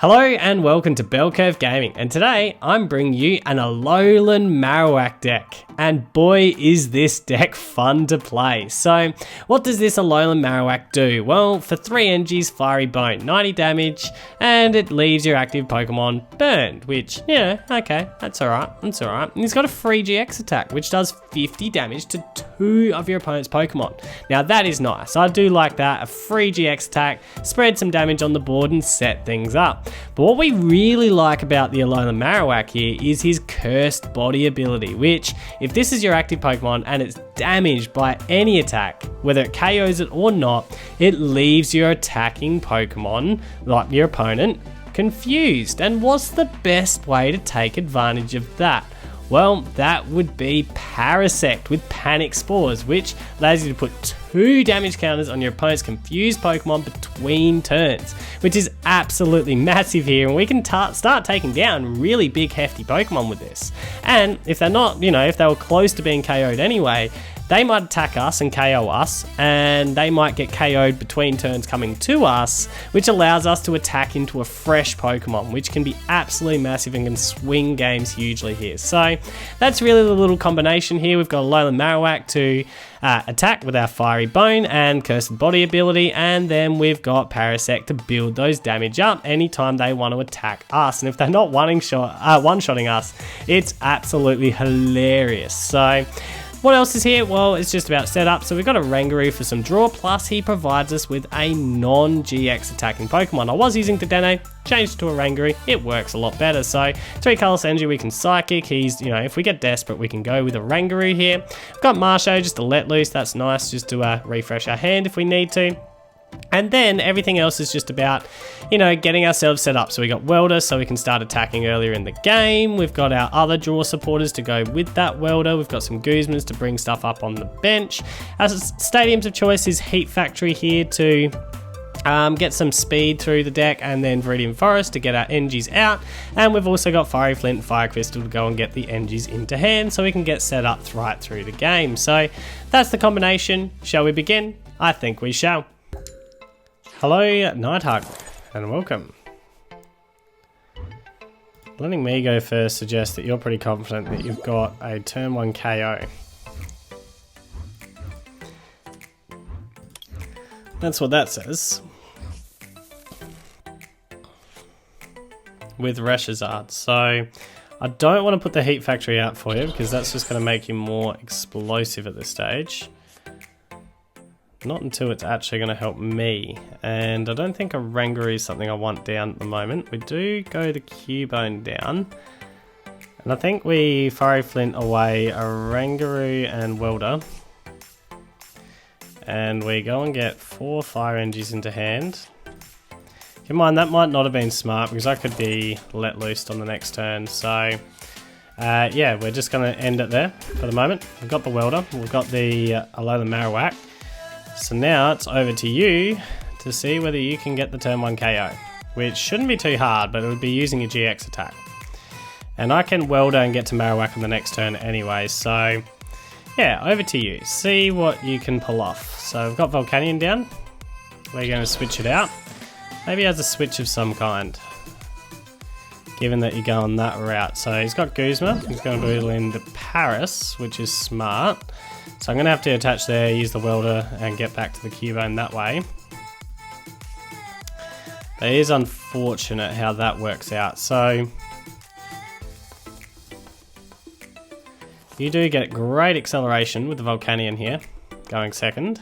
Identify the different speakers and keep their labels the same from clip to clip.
Speaker 1: Hello and welcome to Bell Curve Gaming, and today I'm bringing you an Alolan Marowak deck, and boy is this deck fun to play. So what does this Alolan Marowak do? Well, for 3 energies, Fiery Bone, 90 damage, and it leaves your active Pokemon burned, which, yeah, okay, that's alright, And he's got a free GX attack, which does 50 damage to 2 of your opponent's Pokemon. Now that is nice, I do like that, a free GX attack, spread some damage on the board and set things up. But what we really like about the Alolan Marowak here is his Cursed Body ability, which, if this is your active Pokemon and it's damaged by any attack, whether it KOs it or not, it leaves your attacking Pokemon, like your opponent, confused. And what's the best way to take advantage of that? Well, that would be Parasect with Panic Spores, which allows you to put 2 damage counters on your opponent's confused Pokemon between turns, which is absolutely massive here, and we can start taking down really big hefty Pokemon with this. And if they're not, if they were close to being KO'd anyway, they might attack us and KO us, and they might get KO'd between turns coming to us, which allows us to attack into a fresh Pokemon, which can be absolutely massive and can swing games hugely here. So that's really the little combination here. We've got Alolan Marowak to attack with our Fiery Bone and Cursed Body ability, and then we've got Parasect to build those damage up anytime they want to attack us. And if they're not one-shotting us, it's absolutely hilarious. So what else is here? Well, it's just about setup. So we've got Oranguru for some draw, plus he provides us with a non-GX attacking Pokemon. I was using Dedenne, changed to Oranguru, it works a lot better. So 3 colorless energy, we can Psychic. He's, if we get desperate, we can go with Oranguru here. We've got Marshadow just to let loose, that's nice, just to refresh our hand if we need to. And then everything else is just about, getting ourselves set up. So we got Welder, so we can start attacking earlier in the game. We've got our other draw supporters to go with that Welder. We've got some Guzmans to bring stuff up on the bench. Our stadiums of choice is Heat Factory here to get some speed through the deck, and then Viridian Forest to get our energies out. And we've also got Fiery Flint and Fire Crystal to go and get the energies into hand, so we can get set up right through the game. So that's the combination. Shall we begin? I think we shall. Hello, Nighthawk, and welcome. Letting me go first suggests that you're pretty confident that you've got a turn 1 KO. That's what that says. With ReshiZard. So I don't want to put the Heat Factory out for you, because that's just going to make you more explosive at this stage. Not until it's actually going to help me, and I don't think Oranguru is something I want down at the moment. We do go the Cubone down, and I think we Fiery Flint away Oranguru and Welder, and we go and get 4 fire energies into hand. Keep in mind that might not have been smart, because I could be let loose on the next turn. So yeah, we're just going to end it there for the moment. We've got the Welder, we've got the Alolan Marowak. So now it's over to you to see whether you can get the turn 1 KO, which shouldn't be too hard, but it would be using a GX attack. And I can Welder and get to Marowak on the next turn anyway, so yeah, over to you. See what you can pull off. So I've got Volcanion down. We're going to switch it out. Maybe he has a switch of some kind, given that you're going that route. So he's got Guzma, he's going to build in the Paras, which is smart. So I'm going to have to attach there, use the Welder, and get back to the Cubone that way. But it is unfortunate how that works out. So you do get great acceleration with the Volcanion here, going second.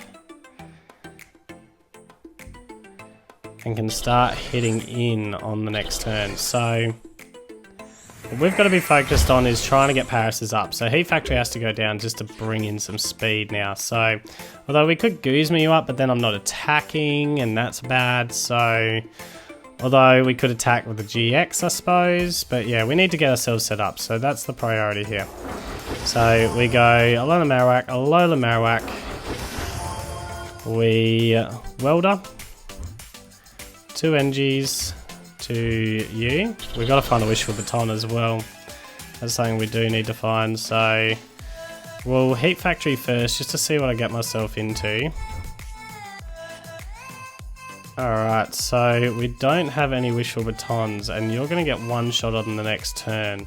Speaker 1: And can start hitting in on the next turn. So what we've got to be focused on is trying to get Paras's up. So Heat Factory has to go down just to bring in some speed now. So although we could Guzma you up, but then I'm not attacking, and that's bad. So although we could attack with the GX, I suppose. But yeah, we need to get ourselves set up. So that's the priority here. So we go Alolan Marowak. We Welder. 2 energies to you. We've got to find a Wishful Baton as well. That's something we do need to find. So we'll Heat Factory first, just to see what I get myself into. Alright, so we don't have any Wishful Batons, and you're going to get one shot on the next turn.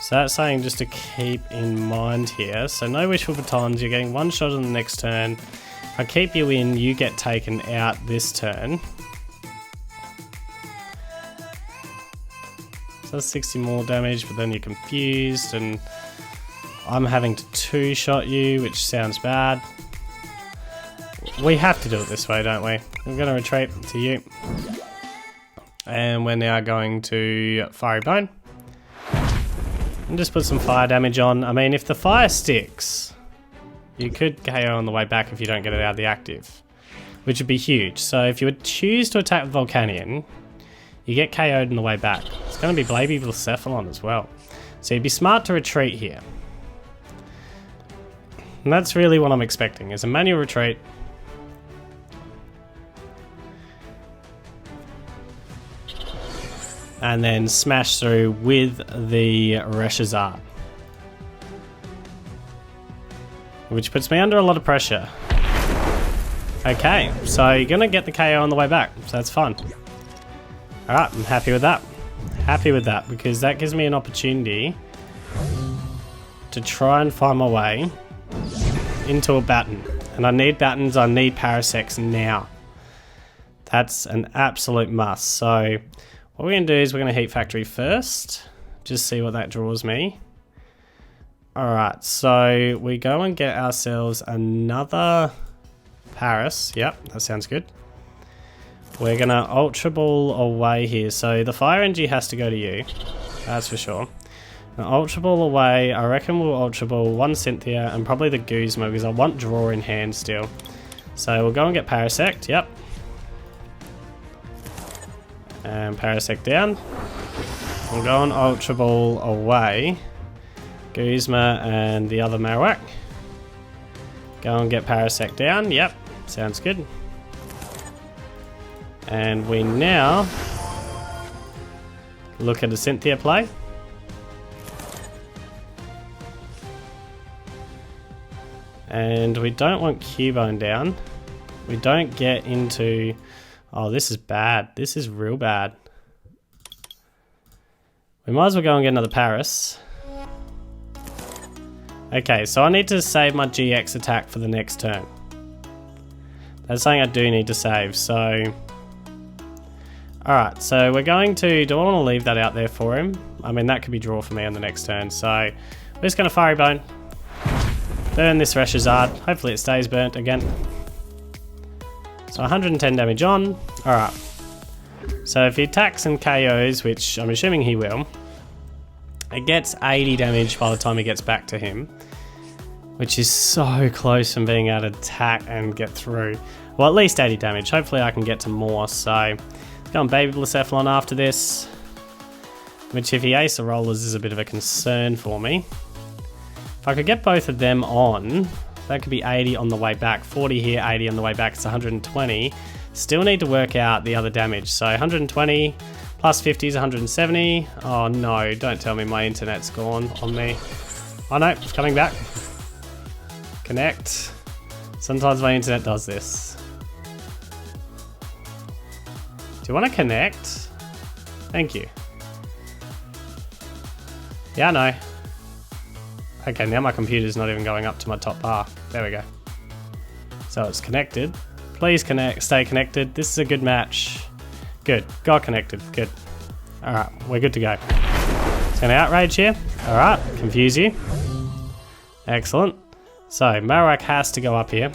Speaker 1: So that's saying just to keep in mind here. So no Wishful Batons, you're getting one shot on the next turn. If I keep you in, you get taken out this turn. So that's 60 more damage, but then you're confused, and I'm having to two-shot you, which sounds bad. We have to do it this way, don't we? We're going to retreat to you. And we're now going to Fiery Bone. And just put some fire damage on. I mean, if the fire sticks, you could KO on the way back if you don't get it out of the active, which would be huge. So if you would choose to attack with Volcanion, you get KO'd on the way back. It's going to be Blacephalon as well. So you'd be smart to retreat here. And that's really what I'm expecting, is a manual retreat. And then smash through with the ReshiZard, which puts me under a lot of pressure. Okay, so you're going to get the KO on the way back, so that's fun. Alright, I'm happy with that. Happy with that, because that gives me an opportunity to try and find my way into a Baton. And I need Batons, I need Parasects now. That's an absolute must. So what we're going to do is we're going to Heat Factory first. Just see what that draws me. Alright, so we go and get ourselves another Paras. Yep, that sounds good. We're going to Ultra Ball away here. So the Fire Energy has to go to you. That's for sure. Now, Ultra Ball away. I reckon we'll Ultra Ball one Cynthia and probably the Guzma, because I want Draw in hand still. So we'll go and get Parasect. Yep. And Parasect down. We'll go on Ultra Ball away. Guzma and the other Marowak. Go and get Parasect down. Yep, sounds good. And we now look at a Cynthia play. And we don't want Cubone down. We don't get into... Oh, this is bad. This is real bad. We might as well go and get another Paras. Okay, so I need to save my GX attack for the next turn. That's something I do need to save, so... Alright, so we're going to... Do I want to leave that out there for him? I mean, that could be draw for me on the next turn, so... We're just going to Fiery Bone. Burn this ReshiZard. Hopefully it stays burnt again. So 110 damage on. Alright. So if he attacks and KOs, which I'm assuming he will, it gets 80 damage by the time he gets back to him, which is so close from being able to attack and get through. Well, at least 80 damage. Hopefully I can get to more. So let's go on Baby Blacephalon after this, which if he ace the rollers is a bit of a concern for me. If I could get both of them on, that could be 80 on the way back. 40 here, 80 on the way back. It's 120. Still need to work out the other damage. So 120 plus 50 is 170. Oh no, don't tell me my internet's gone on me. Oh no, it's coming back. Connect. Sometimes my internet does this. Do you want to connect? Thank you. Yeah, I know. Okay, now my computer's not even going up to my top bar. There we go. So it's connected. Please connect. Stay connected. This is a good match. Good. Got connected. Good. Alright, we're good to go. It's going to outrage here. Alright, confuse you. Excellent. So, Marowak has to go up here.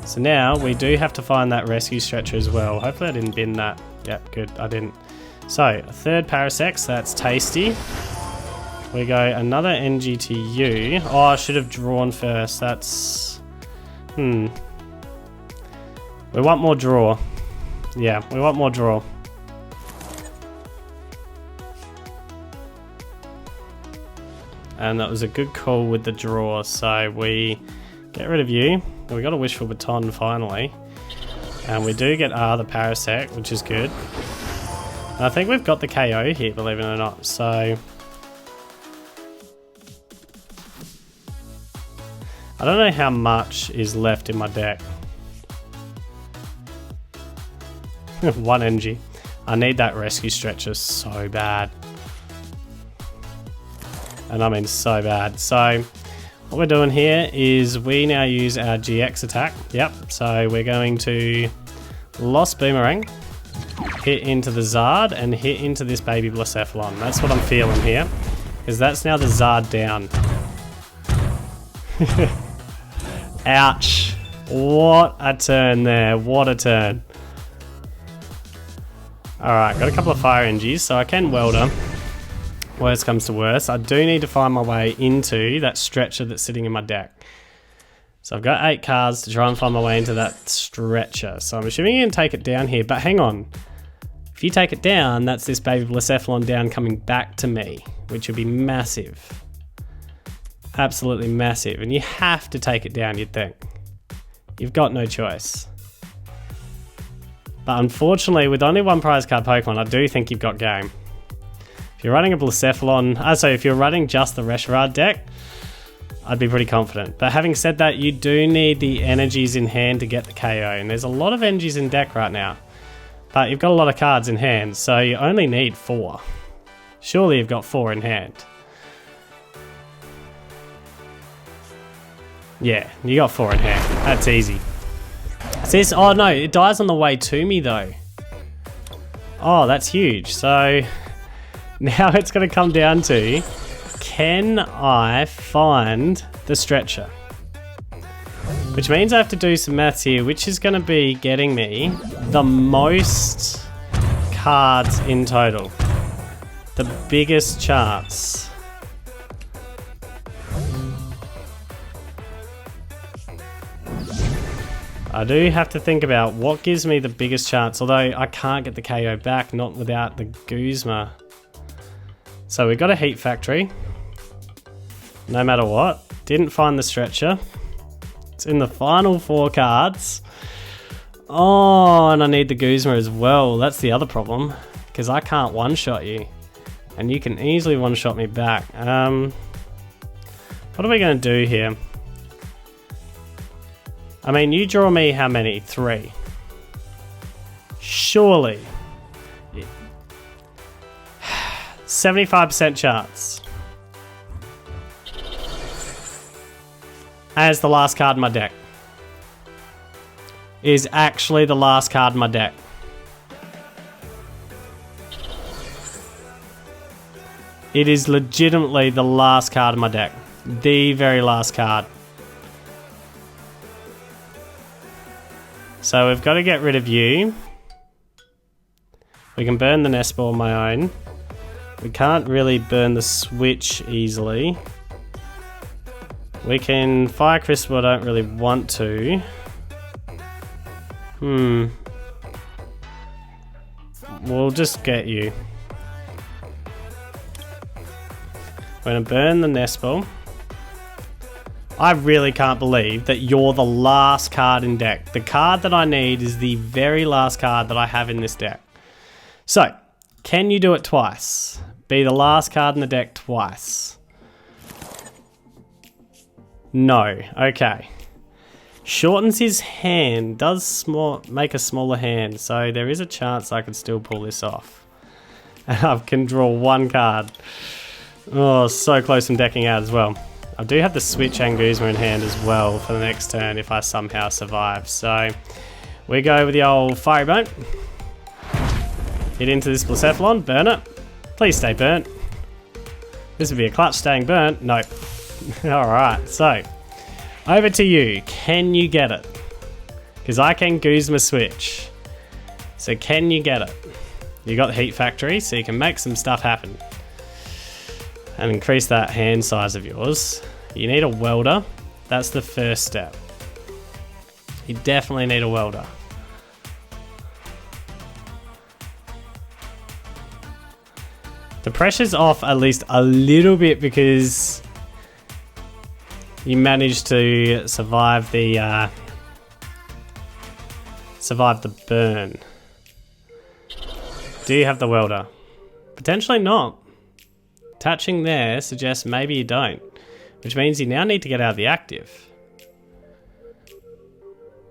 Speaker 1: So now, we do have to find that Rescue Stretcher as well. Hopefully I didn't bin that. Yep, good, I didn't. So, third Parasect, that's tasty. We go another NGTU. Oh, I should have drawn first. That's... We want more draw. Yeah, we want more draw. And that was a good call with the draw. So we get rid of you. We got a Wishful Baton finally. And we do get the Parasect, which is good. And I think we've got the KO here, believe it or not. So... I don't know how much is left in my deck. 1 NG. I need that Rescue Stretcher so bad. And I mean so bad. So what we're doing here is we now use our GX attack. Yep, so we're going to Lost Boomerang, hit into the Zard, and hit into this baby Blacephalon. That's what I'm feeling here, because that's now the Zard down. Ouch. What a turn there. What a turn. Alright, got a couple of fire NGs, so I can Welder. Worst comes to worst. I do need to find my way into that stretcher that's sitting in my deck. So I've got 8 cards to try and find my way into that stretcher. So I'm assuming you can take it down here, but hang on. If you take it down, that's this baby Blacephalon down coming back to me, which would be massive. Absolutely massive. And you have to take it down, you'd think. You've got no choice. But unfortunately, with only 1 prize card Pokemon, I do think you've got game. If you're running a Blacephalon, so if you're running just the ReshiZard deck, I'd be pretty confident. But having said that, you do need the energies in hand to get the KO. And there's a lot of energies in deck right now. But you've got a lot of cards in hand, so you only need 4. Surely you've got 4 in hand. Yeah, you got 4 in hand. That's easy. Says, oh no, it dies on the way to me though. Oh, that's huge. So now it's going to come down to, can I find the stretcher? Which means I have to do some maths here, which is going to be getting me the most cards in total. The biggest chance. I do have to think about what gives me the biggest chance, although I can't get the KO back, not without the Guzma. So we've got a Heat Factory. No matter what. Didn't find the stretcher. It's in the final 4 cards. Oh, and I need the Guzma as well. That's the other problem, because I can't one-shot you. And you can easily one-shot me back. What are we going to do here? I mean, you draw me how many? 3. Surely. 75% chance. As the last card in my deck. Is actually the last card in my deck. It is legitimately the last card in my deck. The very last card. So we've got to get rid of you. We can burn the nest ball on my own. We can't really burn the switch easily. We can fire crystal, I don't really want to. We'll just get you. We're going to burn the nest ball. I really can't believe that you're the last card in deck. The card that I need is the very last card that I have in this deck. So, can you do it twice? Be the last card in the deck twice? No. Okay. Shortens his hand. Does make a smaller hand. So there is a chance I could still pull this off. And I can draw 1 card. Oh, so close from decking out as well. I do have the Switch and Guzma in hand as well for the next turn if I somehow survive. So we go with the old Fiery Bone. Hit into this Blacephalon, burn it. Please stay burnt. This would be a clutch staying burnt. Nope. Alright, so over to you. Can you get it? Because I can Guzma switch. So can you get it? You got the Heat Factory, so you can make some stuff happen. And increase that hand size of yours. You need a Welder. That's the first step. You definitely need a Welder. The pressure's off at least a little bit because you managed to survive the burn. Do you have the Welder? Potentially not. Touching there suggests maybe you don't, which means you now need to get out of the active.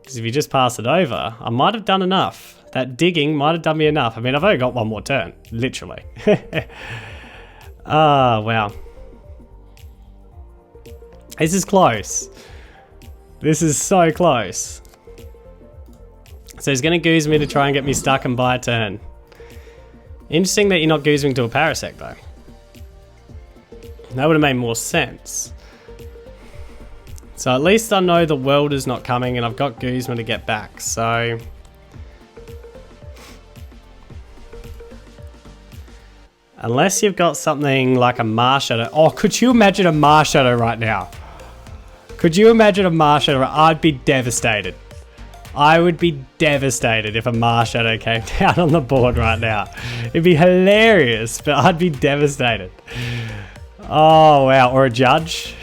Speaker 1: Because if you just pass it over, I might have done enough That digging might have done me enough. I mean, I've only got one more turn, literally. Oh, wow. This is close. This is so close. So he's going to goose me to try and get me stuck and buy a turn. Interesting that you're not goosing to a Parasect though. That would have made more sense. So at least I know the Welder's not coming and I've got Guzma to get back, so... Unless you've got something like a Marshadow. Oh, could you imagine a Marshadow right now? Could you imagine a Marshadow? I'd be devastated. I would be devastated if a Marshadow came down on the board right now. It'd be hilarious, but I'd be devastated. Oh, wow. Or a Judge.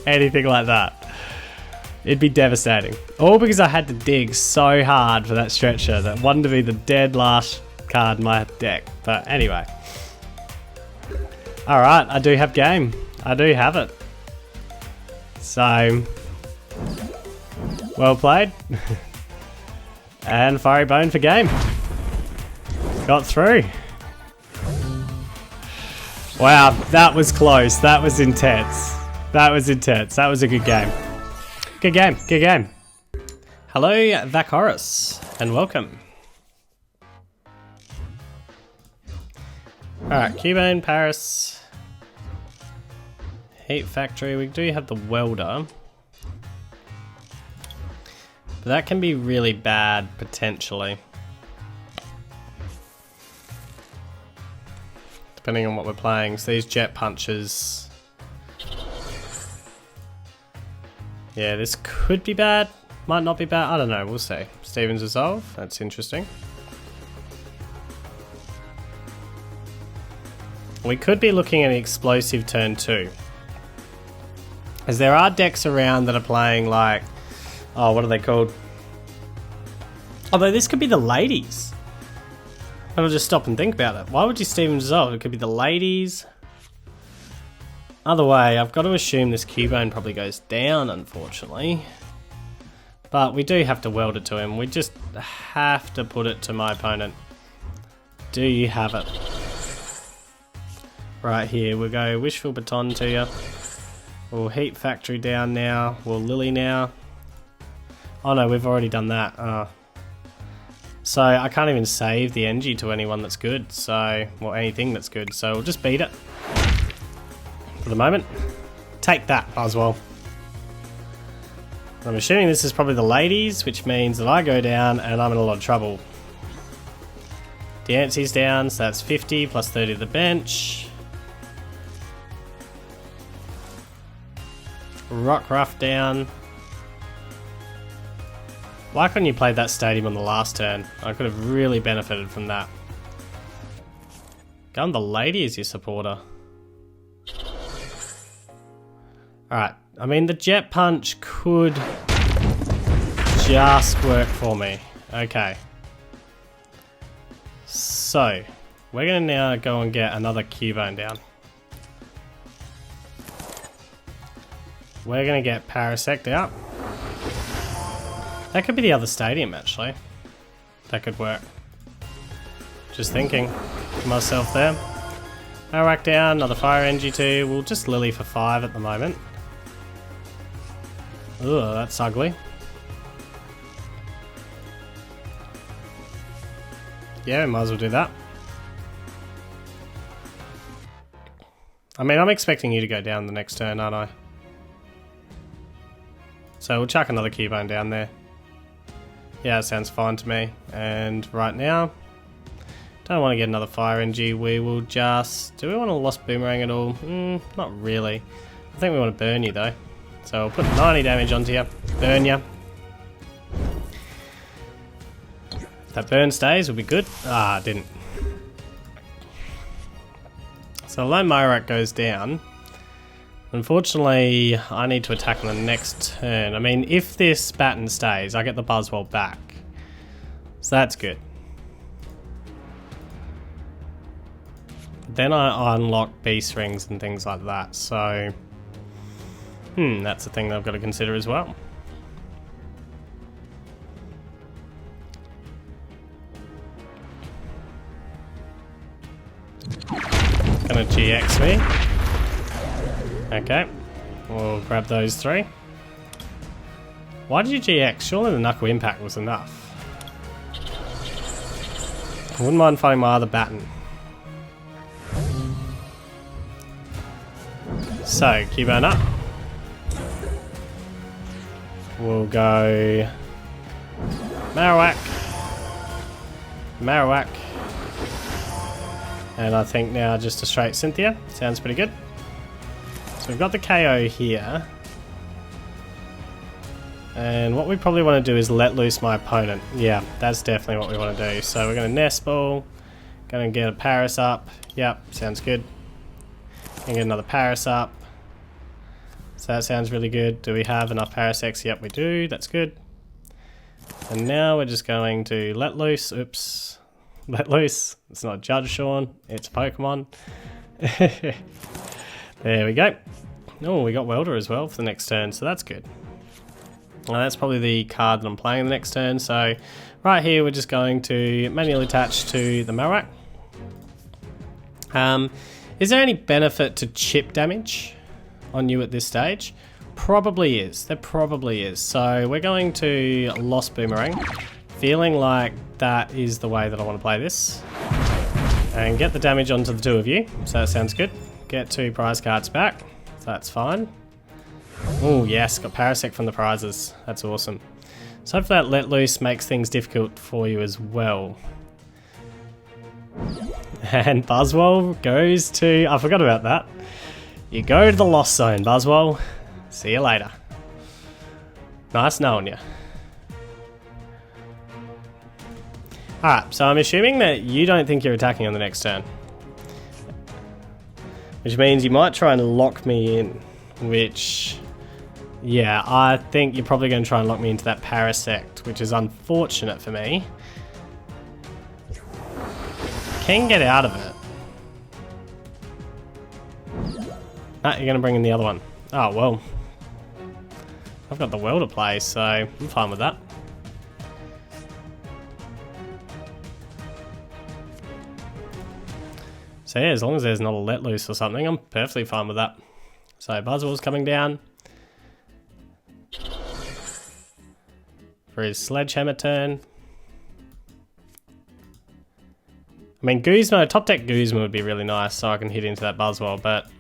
Speaker 1: Anything like that. It'd be devastating. All because I had to dig so hard for that stretcher that wanted to be the dead last card in my deck. But anyway. Alright, I do have game. I do have it. So... Well played. And Fiery Bone for game. Got through. Wow, that was close. That was intense. That was intense. That was a good game. Good game. Good game. Hello, Vacorus, and welcome. Alright, Cubone, Paras. Heat Factory. We do have the Welder. But that can be really bad, potentially. Depending on what we're playing. So these Jet Punches. Yeah, this could be bad. Might not be bad. I don't know. We'll see. Steven's Resolve. That's interesting. We could be looking at an explosive turn 2. As there are decks around that are playing like... Oh, what are they called? Although this could be the ladies. I'll just stop and think about it. Why would you Steven's Resolve? It could be the ladies. Other way, I've got to assume this Cubone probably goes down, unfortunately. But we do have to weld it to him. We just have to put it to my opponent. Do you have it? Right here, we'll go Wishful Baton TEU. We'll Heat Factory down now. We'll Lily now. Oh no, we've already done that. So I can't even save the Engie to anyone that's good. So, well, anything that's good. So we'll just beat it. For the moment. Take that, Buzzroc. I'm assuming this is probably the ladies, which means that I go down and I'm in a lot of trouble. Diancy's down, so that's 50 plus 30 to the bench. Rockruff down. Why couldn't you play that stadium on the last turn? I could have really benefited from that. Go on the lady as your supporter. Alright, I mean the Jet Punch could just work for me. Okay. So, we're going to now go and get another Cubone down. We're going to get Parasect out. That could be the other stadium, actually. That could work. Just thinking to myself there. Marowak down, another Fire NG2. We'll just Lily for 5 at the moment. Ugh, that's ugly. Yeah, we might as well do that. I mean, I'm expecting you to go down the next turn, aren't I? So we'll chuck another Cubone down there. Yeah, that sounds fine to me. And right now, don't want to get another Fire NG. We will just... Do we want to Lost Boomerang at all? Not really. I think we want to burn you though. So we'll put 90 damage onto you. Burn you. If that burn stays, will be good. Ah, it didn't. So Alolan Marowak goes down. Unfortunately, I need to attack on the next turn. I mean, if this Baton stays, I get the Buzzroc back. So that's good. Then I unlock Beast Rings and things like that, so... that's a thing that I've got to consider as well. Gonna GX me. Okay. We'll grab those 3. Why did you GX? Surely the Knuckle Impact was enough. I wouldn't mind fighting my other Baton. So, Cubone up. We'll go Marowak. Marowak. And I think now just a straight Cynthia. Sounds pretty good. So we've got the KO here. And what we probably want to do is let loose my opponent. Yeah, that's definitely what we want to do. So we're going to Nest Ball. Going to get a Paras up. Yep, sounds good. Going to get another Paras up. So that sounds really good. Do we have enough Parasects? Yep, we do. That's good. And now we're just going to let loose. Oops. Let loose. It's not Judge Shaun. It's Pokemon. There we go. Oh, we got Welder as well for the next turn, so that's good. Well, that's probably the card that I'm playing the next turn. So right here, we're just going to manually attach to the Marowak. Is there any benefit to chip damage on you at this stage? Probably is. There probably is. So we're going to Lost Boomerang. Feeling like that is the way that I want to play this. And get the damage onto the 2 of you. So that sounds good. Get 2 prize cards back. So that's fine. Oh yes, got Parasect from the prizes. That's awesome. So hopefully that let loose makes things difficult for you as well. And Buzzroc goes to... I forgot about that. You go to the Lost Zone, Buzzroc. See you later. Nice knowing you. Alright, so I'm assuming that you don't think you're attacking on the next turn. Which means you might try and lock me in. Which, yeah, I think you're probably going to try and lock me into that Parasect, which is unfortunate for me. Can get out of it. Ah, you're going to bring in the other one. Oh, well. I've got the Welder play, so I'm fine with that. So yeah, as long as there's not a let loose or something, I'm perfectly fine with that. So Buzzroc's coming down for his Sledgehammer turn. I mean, Guzma, top deck Guzma would be really nice, so I can hit into that Buzzroc, but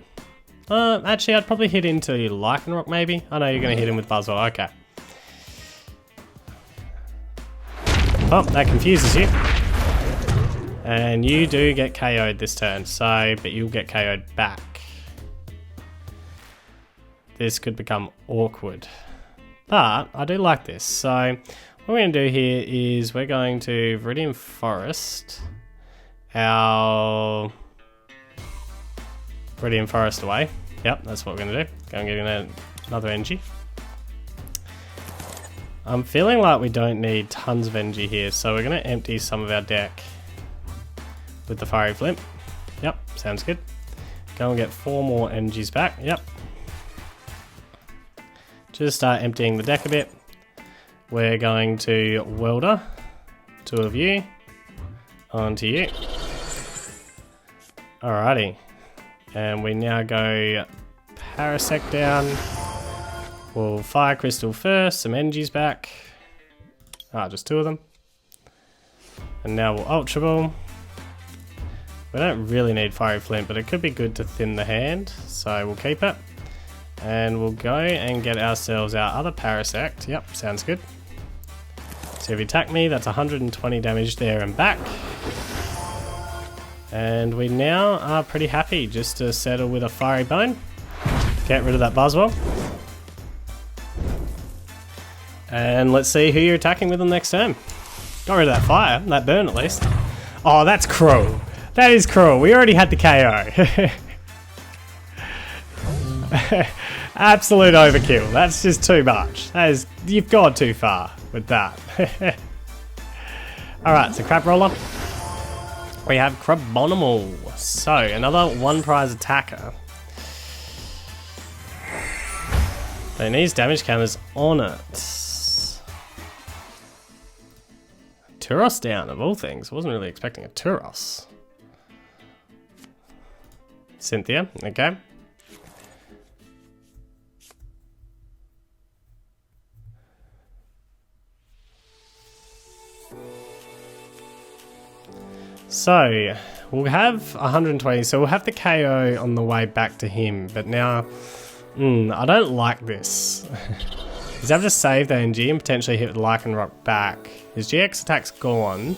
Speaker 1: actually I'd probably hit into Lycanroc maybe. I know you're going to hit him with Buzzroc, okay. Oh, that confuses you. And you do get KO'd this turn, so, but you'll get KO'd back. This could become awkward. But I do like this. So what we're going to do here is we're going to Viridian Forest our Viridian Forest away. Yep, that's what we're going to do. Go and get another energy. I'm feeling like we don't need tons of energy here, so we're going to empty some of our deck with the Fiery Flint. Yep, sounds good. Go and get 4 more energies back. Yep. Just start emptying the deck a bit. We're going to Welder, 2 of you, onto you. Alrighty. And we now go Parasect down. We'll Fire Crystal first, some energies back. Ah, just 2 of them. And now we'll Ultra Ball. We don't really need Fiery Flint, but it could be good to thin the hand, so we'll keep it. And we'll go and get ourselves our other Parasect. Yep, sounds good. So if you attack me, that's 120 damage there and back. And we now are pretty happy just to settle with a Fiery Bone. Get rid of that Buzzroc. And let's see who you're attacking with on the next turn. Got rid of that fire, that burn at least. Oh, that's cruel. That is cruel. We already had the KO. Absolute overkill. That's just too much. That is, you've gone too far with that. Alright, so Crab Roller. We have Cubone. So, another 1 prize attacker. It needs damage counters on it. Turos down, of all things. I wasn't really expecting a Turos. Cynthia, okay. So, we'll have 120, so we'll have the KO on the way back to him, but now, I don't like this. He's able to save the NG and potentially hit Lycanroc back. His GX attack's gone.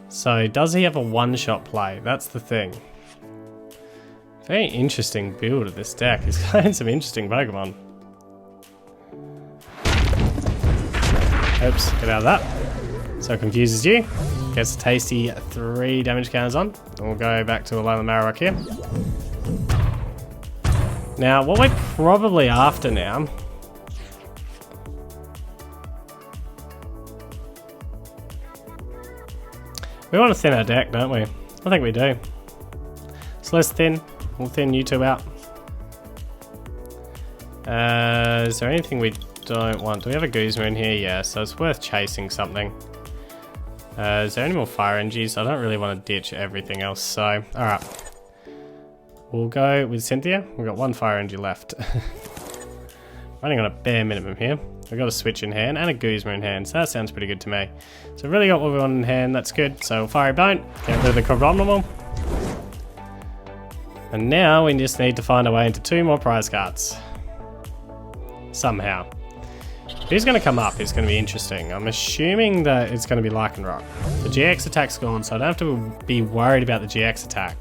Speaker 1: So, does he have a one-shot play? That's the thing. Very interesting build of this deck. He's got some interesting Pokemon. Oops, get out of that. So it confuses you. Gets a tasty 3 damage counters on. And we'll go back to Alolan Marowak here. Now, what we're probably after now... We want to thin our deck, don't we? I think we do. So let's thin. We'll thin you two out. Is there anything we don't want? Do we have a Guzma in here? Yeah, so it's worth chasing something. Is there any more fire energies? I don't really want to ditch everything else, so... Alright. We'll go with Cynthia. We've got 1 fire energy left. Running on a bare minimum here. We've got a switch in hand and a Guzma in hand, so that sounds pretty good to me. So we've really got what we want in hand, that's good. So Fiery Bone, get rid of the Cubone. And now we just need to find a way into 2 more prize cards. Somehow. Who's going to come up is going to be interesting. I'm assuming that it's going to be Lycanroc. The GX attack's gone, so I don't have to be worried about the GX attack.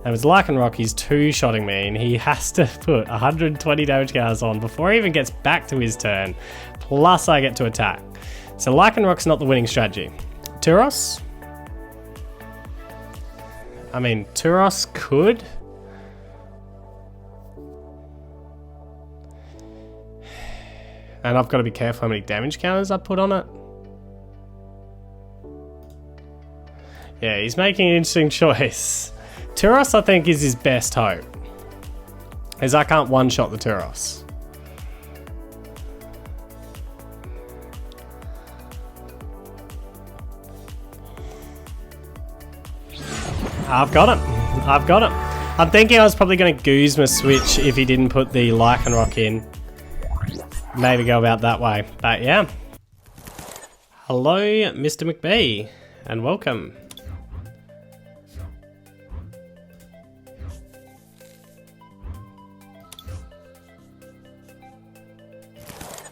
Speaker 1: And with Lycanroc, he's 2-shotting me, and he has to put 120 damage counters on before he even gets back to his turn. Plus I get to attack. So Lycanroc's not the winning strategy. Turos? I mean, Turos could... And I've got to be careful how many damage counters I put on it. Yeah, he's making an interesting choice. Turos, I think, is his best hope. As I can't one-shot the Turos. I've got him. I've got him. I'm thinking I was probably going to Guzma switch if he didn't put the Lycanroc in. Maybe go about that way, but yeah. Hello, Mr. McBee, and welcome.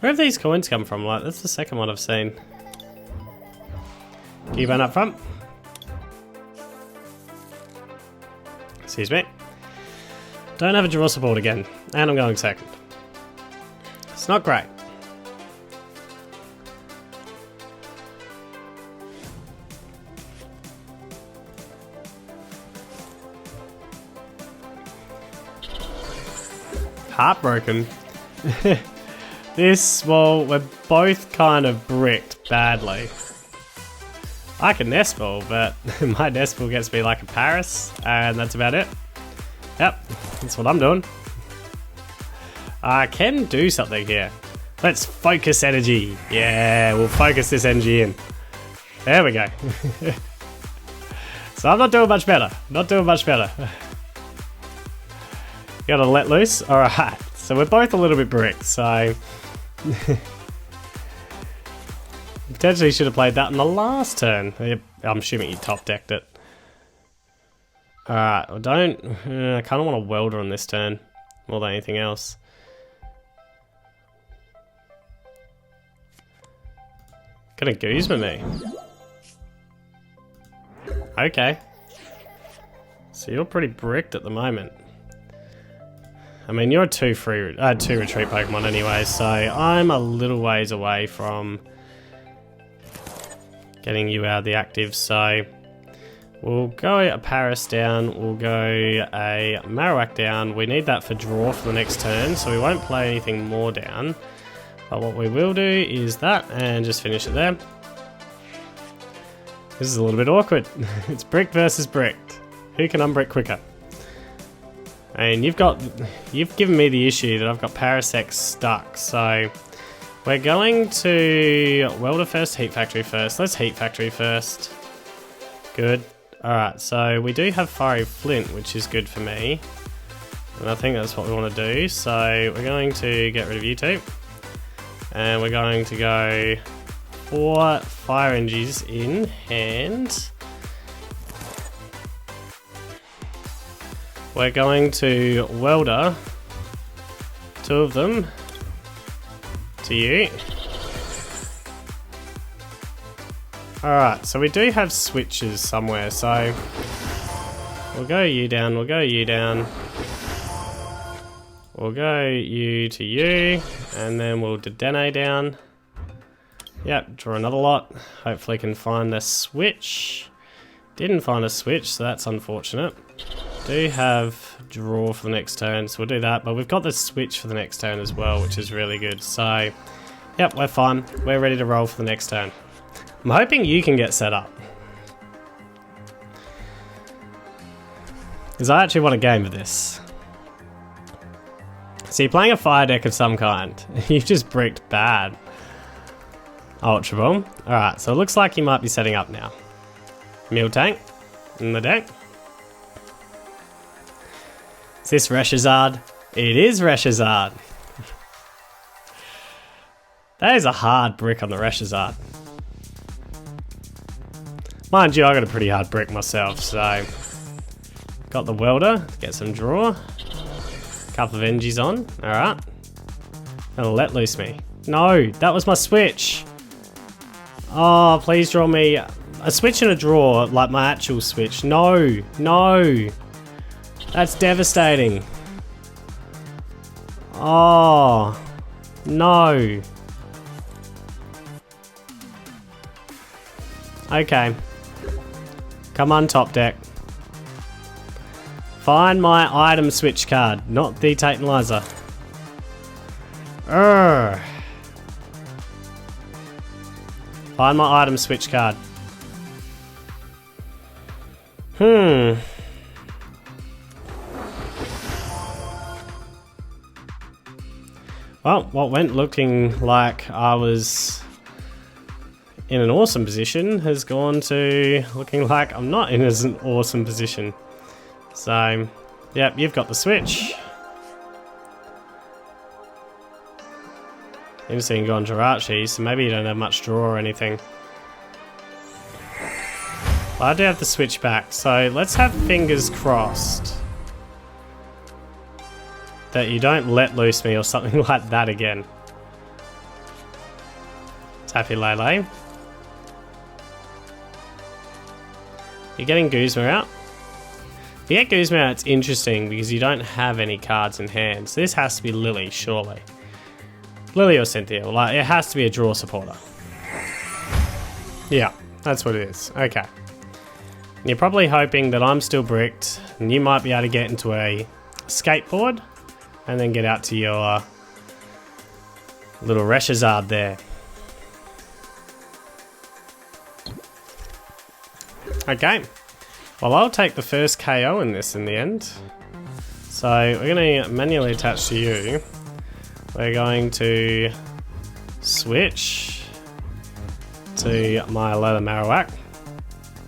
Speaker 1: Where have these coins come from? Like, that's the second one I've seen. Cubone up front. Excuse me. Don't have a draw support again, and I'm going second. It's not great. Heartbroken. Well, we're both kind of bricked badly. I can nest ball, but my nest ball gets me like a Paras, and that's about it. Yep, that's what I'm doing. I can do something here. Let's focus energy. Yeah, we'll focus this energy in. There we go. So I'm not doing much better. Not doing much better. Gotta let loose? Alright, so we're both a little bit bricked, so... Potentially should have played that in the last turn. I'm assuming he top decked it. Alright, I kind of want a welder on this turn more than anything else. Gonna Guzma me. Okay. So you're pretty bricked at the moment. I mean, you're a 2 retreat Pokemon anyway, so I'm a little ways away from getting you out of the active, so we'll go a Paras down, we'll go a Marowak down. We need that for draw for the next turn, so we won't play anything more down. But what we will do is that, and just finish it there. This is a little bit awkward. It's bricked versus bricked. Who can unbrick quicker? And you've given me the issue that I've got Parasect stuck, so we're going to Welder first, Heat Factory first. Let's Heat Factory first. Good. Alright, so we do have Fiery Flint, which is good for me. And I think that's what we want to do. So we're going to get rid of you two. And we're going to go 4 fire energies in hand. We're going to Welder 2 of them to you. Alright, so we do have switches somewhere, so we'll go you down, we'll go you down. We'll go you to you, and then we'll Dedenne down. Yep, draw another lot. Hopefully can find the switch. Didn't find a switch, so that's unfortunate. Do have draw for the next turn, so we'll do that, but we've got the switch for the next turn as well, which is really good. So, yep, we're fine. We're ready to roll for the next turn. I'm hoping you can get set up, because I actually want a game of this. So you're playing a fire deck of some kind. You've just bricked bad. Ultra Ball. Alright, so it looks like you might be setting up now. Miltank in the deck. Is this ReshiZard? It is ReshiZard. That is a hard brick on the ReshiZard. Mind you, I got a pretty hard brick myself, so got the Welder, get some draw. Couple of energies on, alright. Gonna let loose me. No, that was my switch. Oh, please draw me a switch and a draw, like my actual switch. No, no. That's devastating. Oh, no. Okay. Come on, top deck. Find my item switch card, not the Tate Liza. Find my item switch card. Well, what went looking like I was in an awesome position has gone to looking like I'm not in an awesome position. So, yep, you've got the switch. Interesting, go on Jirachi, so maybe you don't have much draw or anything. But I do have the switch back, so let's have fingers crossed that you don't let loose me or something like that again. Tappy Lele. You're getting Guzma out. If you get Guzma out, it's interesting because you don't have any cards in hand. So this has to be Lily, surely. Lily or Cynthia. Like, it has to be a draw supporter. Yeah, that's what it is. Okay. And you're probably hoping that I'm still bricked and you might be able to get into a skateboard and then get out to your little ReshiZard there. Okay, well I'll take the first KO in this in the end. So we're going to manually attach to you. We're going to switch to my Alolan Marowak.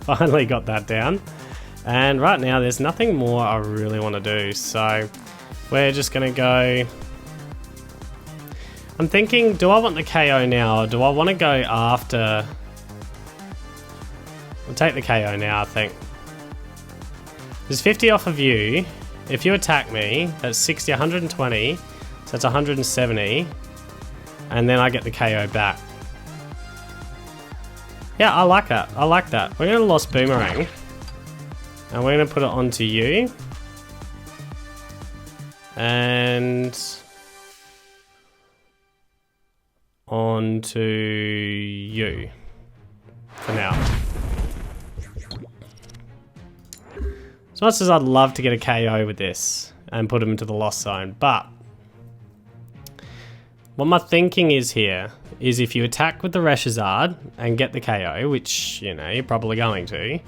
Speaker 1: Finally got that down. And right now there's nothing more I really want to do. So we're just going to go... I'm thinking, do I want the KO now or do I want to go after... I'll take the KO now, I think. There's 50 off of you. If you attack me, that's 60, 120. So that's 170. And then I get the KO back. Yeah, I like that. I like that. We're going to Lost Boomerang. And we're going to put it onto you. And... onto you. For now. As much as I'd love to get a KO with this and put him into the lost zone, but what my thinking is here is if you attack with the ReshiZard and get the KO, which, you know, you're probably going to,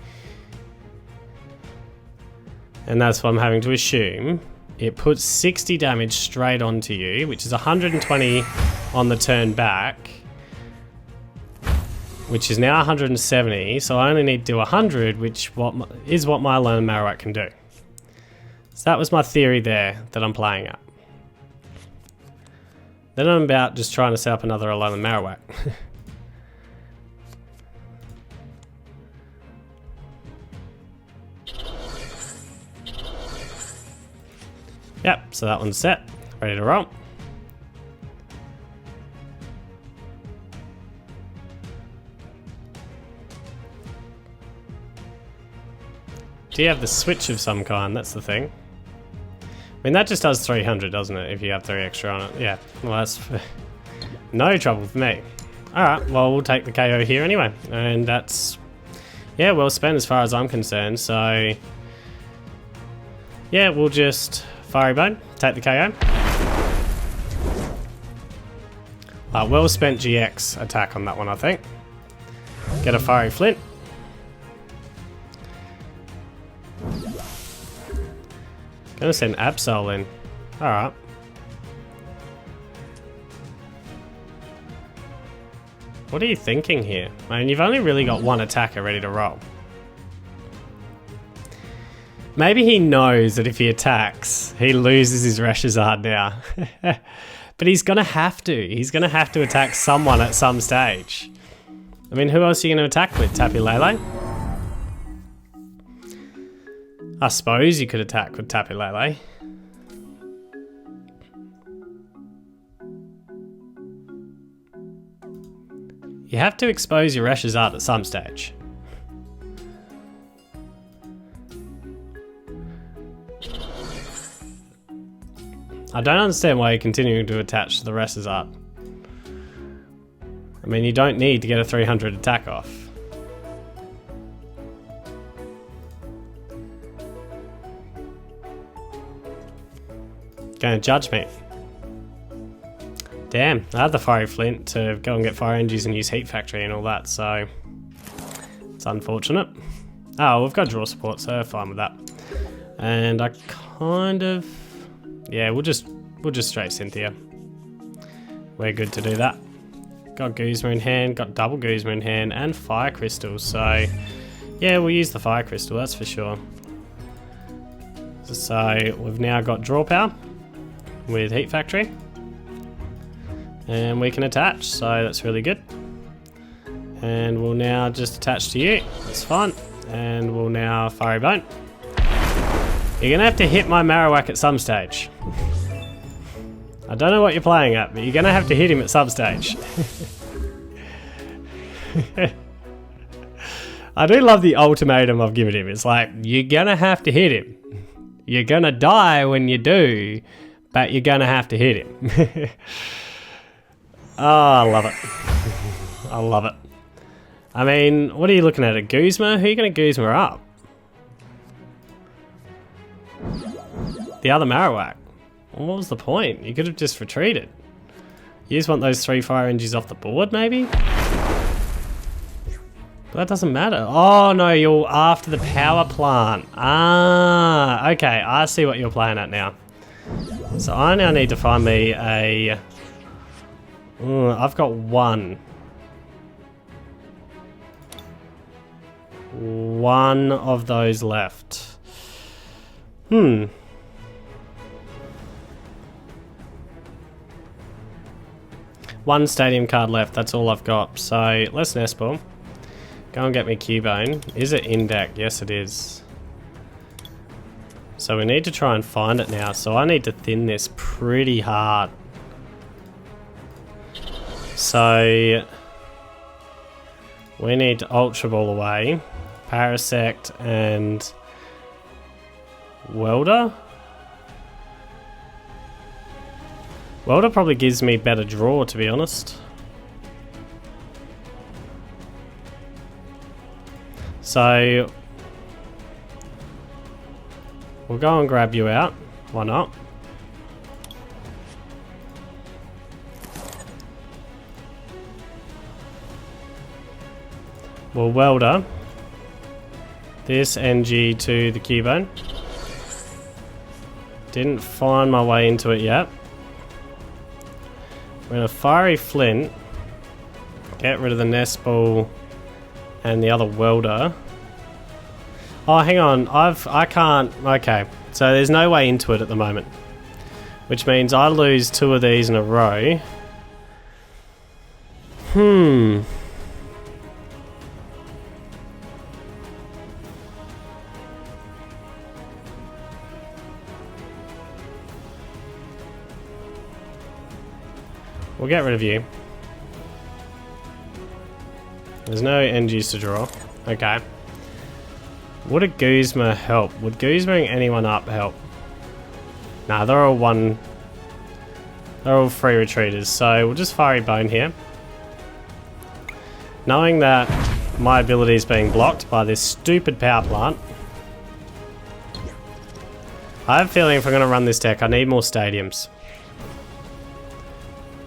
Speaker 1: and that's what I'm having to assume, it puts 60 damage straight onto you, which is 120 on the turn back, which is now 170, so I only need to do 100, which is what my Alolan Marowak can do. So that was my theory there that I'm playing at. Then I'm about just trying to set up another Alolan Marowak. Yep, so that one's set, ready to roll. Do you have the switch of some kind? That's the thing. I mean, that just does 300, doesn't it? If you have 3 extra on it. Yeah, well, that's no trouble for me. Alright, well, we'll take the KO here anyway. And that's, yeah, well spent as far as I'm concerned. So, yeah, we'll just Fiery Bone, take the KO. Well spent GX attack on that one, I think. Get a Fiery Flint. Gonna send Absol in. Alright. What are you thinking here? I mean, you've only really got one attacker ready to roll. Maybe he knows that if he attacks, he loses his ReshiZard now. But he's gonna have to. He's gonna have to attack someone at some stage. I mean, who else are you gonna attack with? Tate Liza? I suppose you could attack with Tate Liza. You have to expose your ReshiZard at some stage. I don't understand why you're continuing to attach to the ReshiZard. I mean, you don't need to get a 300 attack off. Gonna judge me. Damn, I had the Fiery Flint to go and get Fire Energies and use Heat Factory and all that, so it's unfortunate. Oh, we've got draw support, so fine with that. And I kind of, yeah, we'll just straight Cynthia. We're good to do that. Got Guzma in hand, got double Guzma in hand, and Fire Crystal, so yeah, we'll use the Fire Crystal, that's for sure. So we've now got draw power with Heat Factory, and we can attach, so that's really good. And we'll now just attach to you, that's fine. And we'll now Fiery Bone. You're gonna have to hit my Marowak at some stage. I don't know what you're playing at, but you're gonna have to hit him at some stage. I do love the ultimatum I've given him. It's like, you're gonna have to hit him. You're gonna die when you do, but you're gonna have to hit him. Oh, I love it. I love it. I mean, what are you looking at? A Guzma? Who are you gonna Guzma up? The other Marowak. Well, what was the point? You could have just retreated. You just want those 3 Fire Energies off the board, maybe? But that doesn't matter. Oh, no, you're after the power plant. Ah, okay, I see what you're playing at now. So I now need to find me a... I've got one. One of those left. One stadium card left, that's all I've got. So let's nest ball. Go and get me Cubone. Is it in deck? Yes, it is. So we need to try and find it now. So I need to thin this pretty hard. So we need to Ultra Ball away. Parasect and Welder. Welder probably gives me better draw, to be honest. So we'll go and grab you out. Why not? We'll Welder this NG to the Cubone. Didn't find my way into it yet. We're gonna Fiery Flint. Get rid of the nest ball And the other Welder. Oh, hang on. I can't. Okay. So there's no way into it at the moment. Which means I lose 2 of these in a row. We'll get rid of you. There's no NGs to draw. Okay. Would a Guzma help? Would Guzmaing anyone up help? Nah, they're all free retreaters, so we'll just Fiery Bone here. Knowing that my ability is being blocked by this stupid power plant. I have a feeling if I'm going to run this deck, I need more stadiums.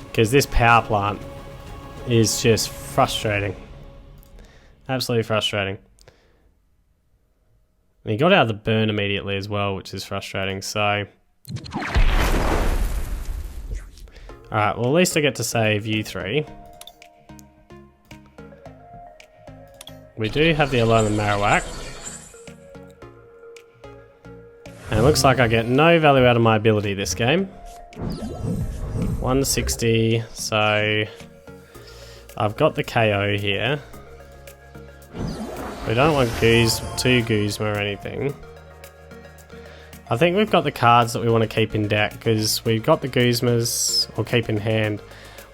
Speaker 1: Because this power plant is just frustrating. Absolutely frustrating. And he got out of the burn immediately as well, which is frustrating, so... Alright, well at least I get to save you 3. We do have the Alolan Marowak. And it looks like I get no value out of my ability this game. 160, so... I've got the KO here. We don't want two Guzma or anything. I think we've got the cards that we want to keep in deck because we've got the Guzmas or keep in hand.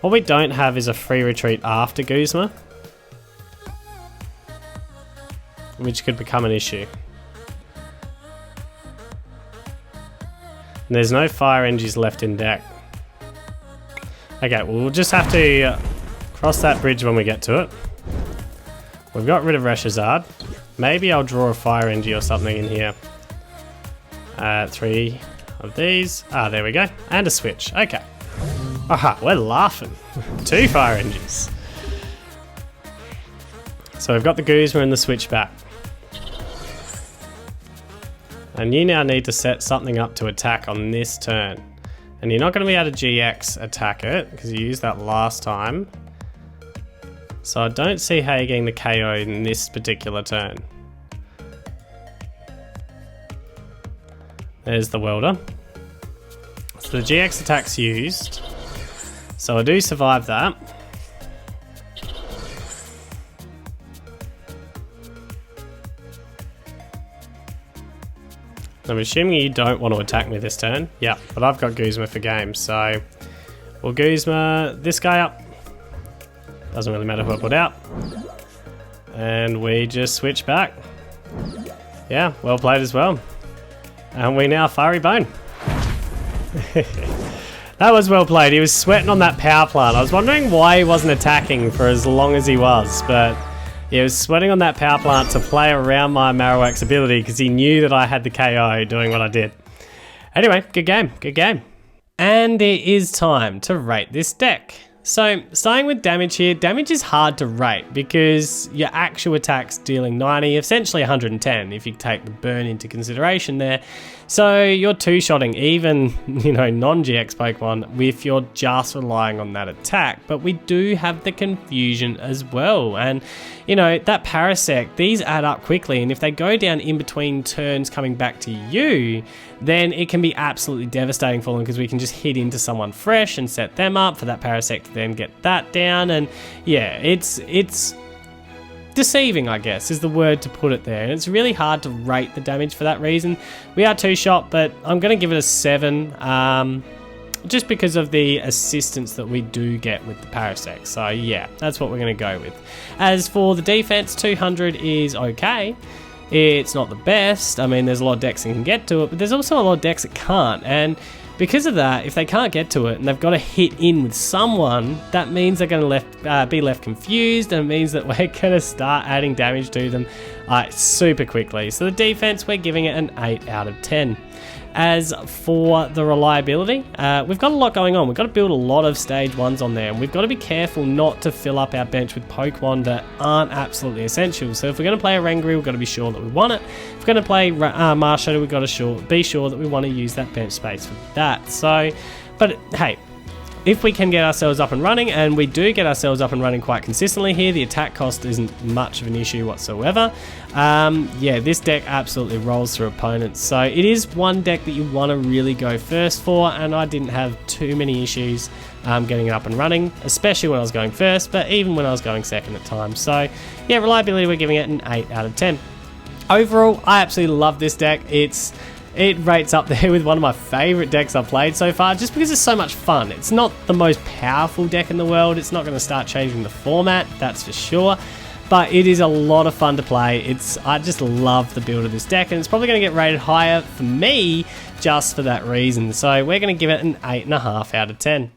Speaker 1: What we don't have is a free retreat after Guzma, which could become an issue. And there's no fire engines left in deck. Okay, well, we'll just have to cross that bridge when we get to it. We've got rid of ReshiZard. Maybe I'll draw a fire NG or something in here. 3 of these. Ah, there we go. And a switch. Okay. Aha, we're laughing. 2 fire engines. So we've got the Guzma and the switch back. And you now need to set something up to attack on this turn. And you're not going to be able to GX attack it because you used that last time. So I don't see how you're getting the KO in this particular turn. There's the Welder. So the GX attack's used. So I do survive that. I'm assuming you don't want to attack me this turn. Yeah, but I've got Guzma for games, so we'll Guzma this guy up. Doesn't really matter who I put out. And we just switch back. Yeah, well played as well. And we now Fiery Bone. That was well played. He was sweating on that power plant. I was wondering why he wasn't attacking for as long as he was, but he was sweating on that power plant to play around my Marowak's ability because he knew that I had the KO doing what I did. Anyway, good game, good game. And it is time to rate this deck. So, starting with damage here, damage is hard to rate because your actual attack's dealing 90, essentially 110 if you take the burn into consideration there. So you're two-shotting even, non-GX Pokemon if you're just relying on that attack. But we do have the confusion as well. And, that Parasect, these add up quickly. And if they go down in between turns coming back to you, then it can be absolutely devastating for them because we can just hit into someone fresh and set them up for that Parasect to then get that down. And yeah, it's deceiving, I guess, is the word to put it there. And it's really hard to rate the damage for that reason. We are two-shot, but I'm going to give it a 7, just because of the assistance that we do get with the Parasect. So yeah, that's what we're going to go with. As for the defense, 200 is okay. It's not the best. I mean, there's a lot of decks that can get to it, but there's also a lot of decks that can't. And because of that, if they can't get to it and they've got to hit in with someone, that means they're going to be left confused, and it means that we're going to start adding damage to them super quickly. So the defense, we're giving it an 8 out of 10. As for the reliability, we've got a lot going on. We've got to build a lot of stage 1s on there, and we've got to be careful not to fill up our bench with Pokemon that aren't absolutely essential. So if we're going to play Oranguru, we've got to be sure that we want it. If we're going to play Marshadow, we've got to be sure that we want to use that bench space for that. So, but hey, if we can get ourselves up and running, and we do get ourselves up and running quite consistently here, the attack cost isn't much of an issue whatsoever. Yeah, this deck absolutely rolls through opponents. So it is one deck that you want to really go first for, and I didn't have too many issues getting it up and running, especially when I was going first, but even when I was going second at times. So yeah, reliability, we're giving it an 8 out of 10. Overall, I absolutely love this deck. It rates up there with one of my favourite decks I've played so far, just because it's so much fun. It's not the most powerful deck in the world. It's not going to start changing the format, that's for sure. But it is a lot of fun to play. I just love the build of this deck, and it's probably going to get rated higher for me just for that reason. So we're going to give it an 8.5 out of 10.